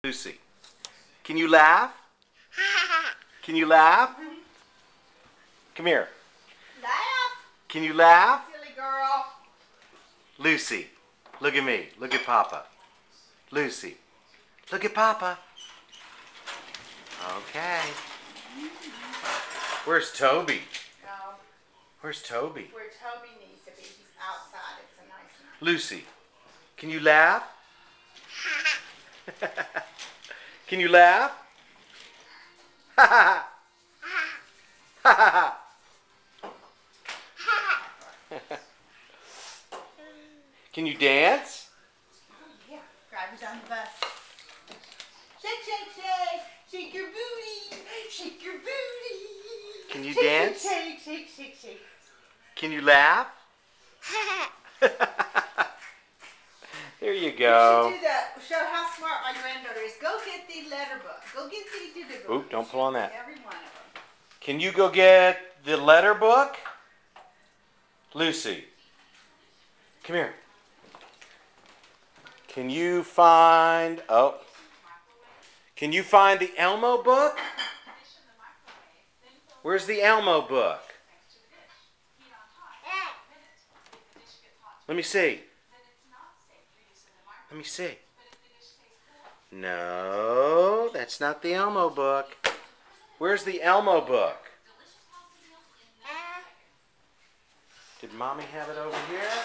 Lucy, can you laugh? Can you laugh? Come here. Laugh. Can you laugh? Silly girl. Lucy, look at me. Look at Papa. Lucy, look at Papa. Okay. Where's Toby? No. Where's Toby? Where Toby needs to be. He's outside. It's a nice night. Lucy, can you laugh? Can you laugh? Ha ha ha ha. Can you dance? Oh, yeah. Driver's on the bus. Shake, shake, shake. Shake your booty. Shake your booty. Can you shake, dance? Shake, shake, shake, shake. Can you laugh? There you go. You should do that. Show how smart my granddaughter is. Go get the letter book. Go get the Oop, don't pull on that. Every one of them. Can you go get the letter book? Lucy, come here. Can you find, can you find the Elmo book? Where's the Elmo book? Let me see. Let me see. No, that's not the Elmo book. Where's the Elmo book? Did Mommy have it over here?